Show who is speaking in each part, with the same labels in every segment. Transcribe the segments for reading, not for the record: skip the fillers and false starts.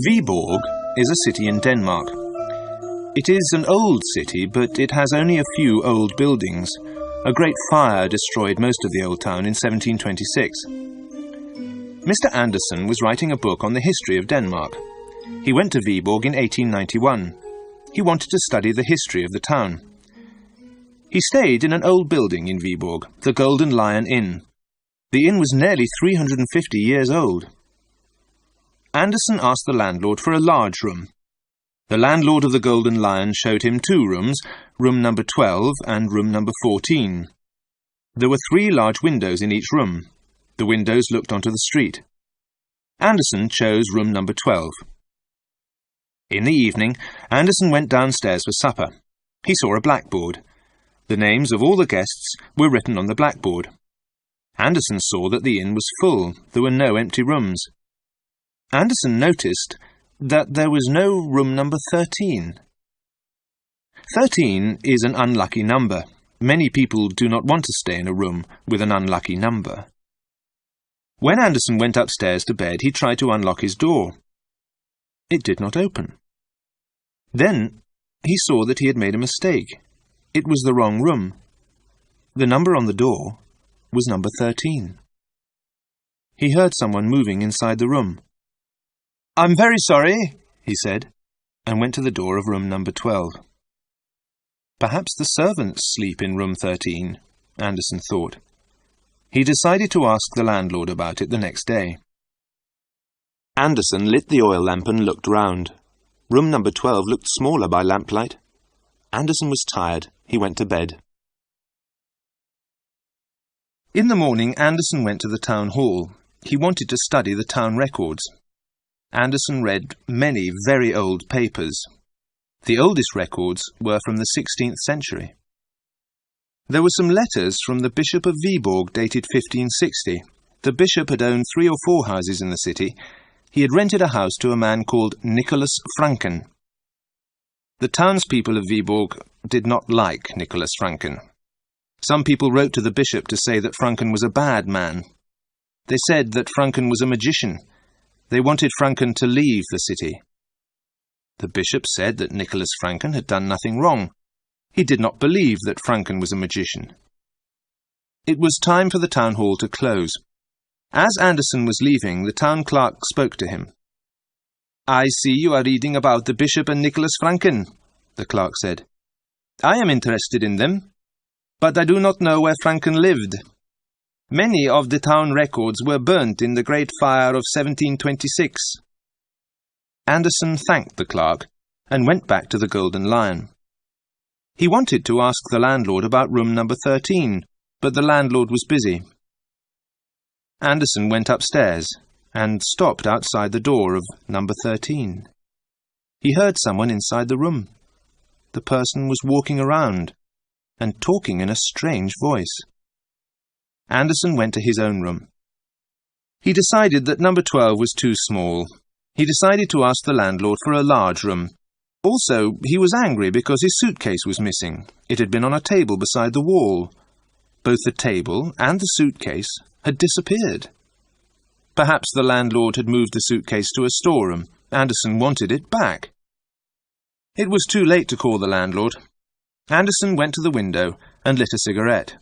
Speaker 1: Viborg is a city in Denmark. It is an old city, but it has only a few old buildings. A great fire destroyed most of the old town in 1726. Mr. Andersen was writing a book on the history of Denmark. He went to Viborg in 1891. He wanted to study the history of the town. He stayed in an old building in Viborg, the Golden Lion Inn. The inn was nearly 350 years old. Andersen asked the landlord for a large room. The landlord of the Golden Lion showed him 2 rooms, room number 12 and room number 14. There were 3 large windows in each room. The windows looked onto the street. Andersen chose room number 12. In the evening, Andersen went downstairs for supper. He saw a blackboard. The names of all the guests were written on the blackboard. Andersen saw that the inn was full. There were no empty rooms. Andersen noticed that there was no room number 13. 13 is an unlucky number. Many people do not want to stay in a room with an unlucky number. When Andersen went upstairs to bed, he tried to unlock his door. It did not open. Then he saw that he had made a mistake. It was the wrong room. The number on the door was number 13. He heard someone moving inside the room. "I'm very sorry," he said, and went to the door of room number 12. Perhaps the servants sleep in room 13, Andersen thought. He decided to ask the landlord about it the next day. Andersen lit the oil lamp and looked round. Room number 12 looked smaller by lamplight. Andersen was tired. He went to bed. In the morning, Andersen went to the town hall. He wanted to study the town records. Andersen read many very old papers. The oldest records were from the 16th century. There were some letters from the Bishop of Viborg dated 1560. The bishop had owned 3 or 4 houses in the city. He had rented a house to a man called Nicholas Franken. The townspeople of Viborg did not like Nicholas Franken. Some people wrote to the bishop to say that Franken was a bad man. They said that Franken was a magician. They wanted Franken to leave the city. The bishop said that Nicholas Franken had done nothing wrong. He did not believe that Franken was a magician. It was time for the town hall to close. As Andersen was leaving, the town clerk spoke to him. "I see you are reading about the bishop and Nicholas Franken," the clerk said. "I am interested in them, but I do not know where Franken lived. Many of the town records were burnt in the Great Fire of 1726. Andersen thanked the clerk and went back to the Golden Lion. He wanted to ask the landlord about room number 13, but the landlord was busy. Andersen went upstairs and stopped outside the door of number 13. He heard someone inside the room. The person was walking around and talking in a strange voice. Andersen went to his own room. He decided that number 12 was too small. He decided to ask the landlord for a large room. Also, he was angry because his suitcase was missing. It had been on a table beside the wall. Both the table and the suitcase had disappeared. Perhaps the landlord had moved the suitcase to a storeroom. Andersen wanted it back. It was too late to call the landlord. Andersen went to the window and lit a cigarette.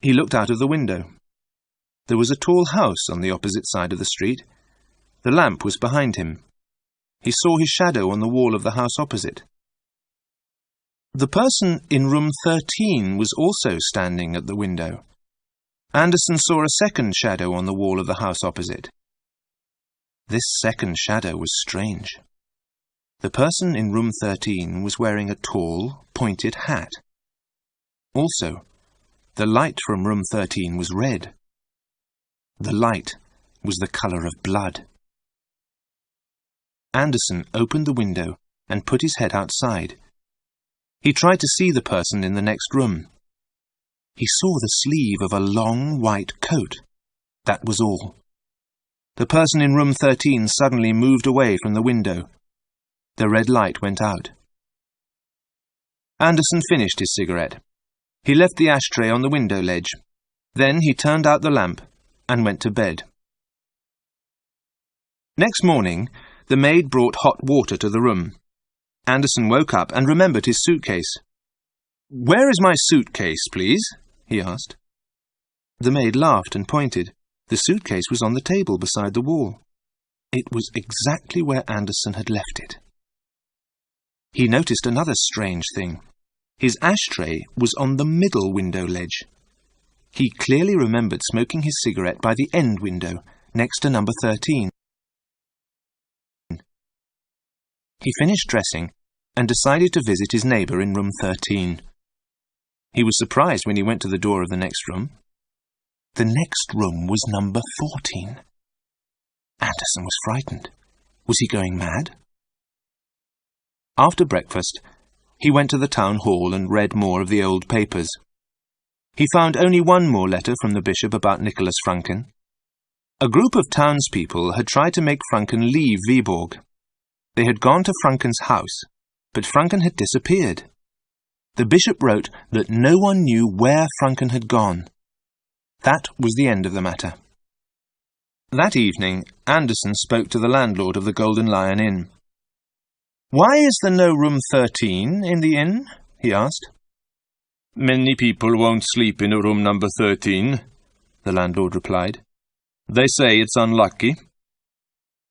Speaker 1: He looked out of the window. There was a tall house on the opposite side of the street. The lamp was behind him. He saw his shadow on the wall of the house opposite. The person in room 13 was also standing at the window. Andersen saw a second shadow on the wall of the house opposite. This second shadow was strange. The person in room 13 was wearing a tall, pointed hat. Also, the light from room 13 was red. The light was the colour of blood. Andersen opened the window and put his head outside. He tried to see the person in the next room. He saw the sleeve of a long white coat. That was all. The person in room 13 suddenly moved away from the window. The red light went out. Andersen finished his cigarette. He left the ashtray on the window ledge. Then he turned out the lamp and went to bed. Next morning, the maid brought hot water to the room. Anderson woke up and remembered his suitcase. "Where is my suitcase, please?" he asked. The maid laughed and pointed. The suitcase was on the table beside the wall. It was exactly where Anderson had left it. He noticed another strange thing. His ashtray was on the middle window ledge. He clearly remembered smoking his cigarette by the end window, next to number 13. He finished dressing and decided to visit his neighbour in room 13. He was surprised when he went to the door of the next room. The next room was number 14. Anderson was frightened. Was he going mad? After breakfast, he went to the town hall and read more of the old papers. He found only one more letter from the bishop about Nicholas Franken. A group of townspeople had tried to make Franken leave Viborg. They had gone to Franken's house, but Franken had disappeared. The bishop wrote that no one knew where Franken had gone. That was the end of the matter. That evening, Anderson spoke to the landlord of the Golden Lion Inn. "Why is there no room 13 in the inn?" he asked. "Many people won't sleep in a room number 13, the landlord replied. "They say it's unlucky."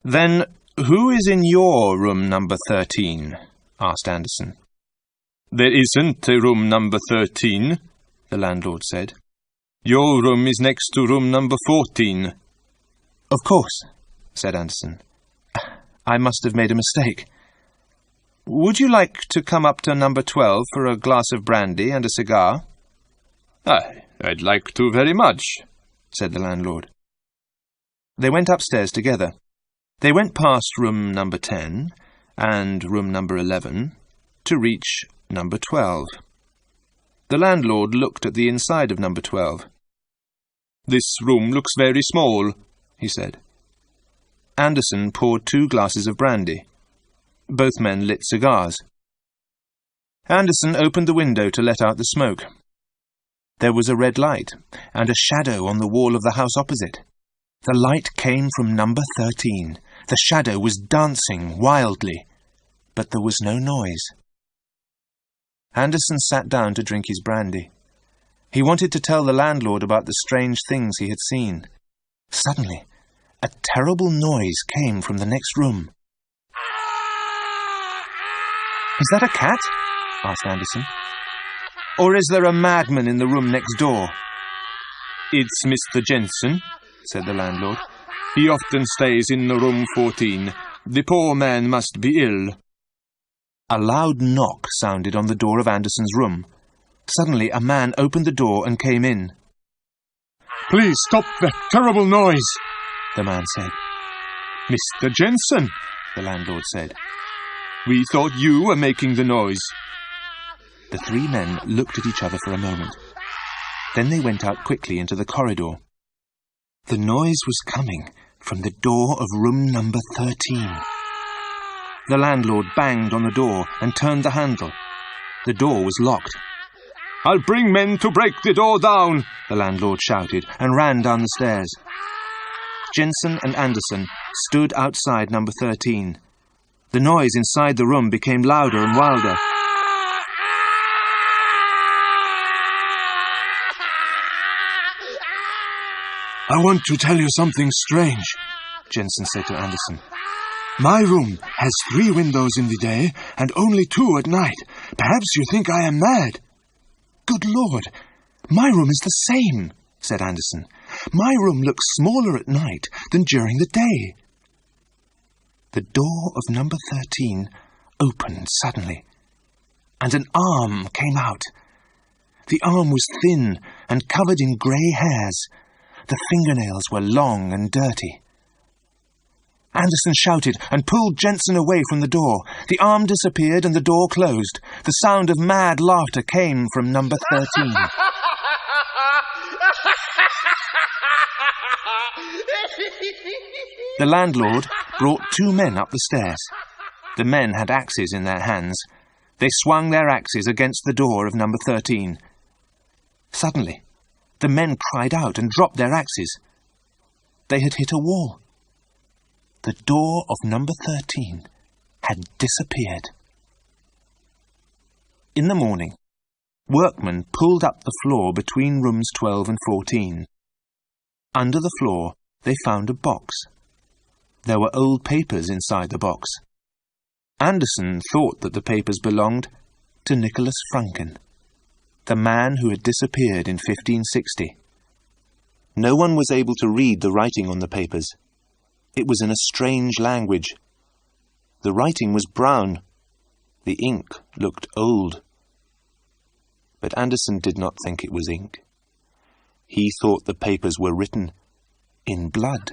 Speaker 1: "Then who is in your room number 13? asked Anderson. "There isn't a room number 13, the landlord said. "Your room is next to room number 14. "Of course," said Anderson. "I must have made a mistake. Would you like to come up to number 12 for a glass of brandy and a cigar?" "I'd like to very much," said the landlord. They went upstairs together. They went past room number 10 and room number 11 to reach number 12. The landlord looked at the inside of number 12. "This room looks very small," he said. Anderson poured 2 glasses of brandy. Both men lit cigars. Anderson opened the window to let out the smoke. There was a red light and a shadow on the wall of the house opposite. The light came from number 13. The shadow was dancing wildly, but there was no noise. Anderson sat down to drink his brandy. He wanted to tell the landlord about the strange things he had seen. Suddenly, a terrible noise came from the next room. "Is that a cat?" asked Anderson. "Or is there a madman in the room next door?" "It's Mr. Jensen," said the landlord. "He often stays in room 14. The poor man must be ill." A loud knock sounded on the door of Anderson's room. Suddenly a man opened the door and came in. "Please stop that terrible noise," the man said. "Mr. Jensen," the landlord said. "We thought you were making the noise." The 3 men looked at each other for a moment. Then they went out quickly into the corridor. The noise was coming from the door of room number 13. The landlord banged on the door and turned the handle. The door was locked. "I'll bring men to break the door down," the landlord shouted and ran down the stairs. Jensen and Anderson stood outside number 13. The noise inside the room became louder and wilder. "I want to tell you something strange," Jensen said to Anderson. "My room has 3 windows in the day and only 2 at night. Perhaps you think I am mad." "Good Lord, my room is the same," said Anderson. "My room looks smaller at night than during the day." The door of number 13 opened suddenly, and an arm came out. The arm was thin and covered in grey hairs. The fingernails were long and dirty. Anderson shouted and pulled Jensen away from the door. The arm disappeared and the door closed. The sound of mad laughter came from number 13. The landlord brought 2 men up the stairs. The men had axes in their hands. They swung their axes against the door of number 13. Suddenly, the men cried out and dropped their axes. They had hit a wall. The door of number 13 had disappeared. In the morning, workmen pulled up the floor between rooms 12 and 14. Under the floor, they found a box. There were old papers inside the box. Anderson thought that the papers belonged to Nicholas Franken, the man who had disappeared in 1560. No one was able to read the writing on the papers. It was in a strange language. The writing was brown. The ink looked old. But Anderson did not think it was ink. He thought the papers were written in blood.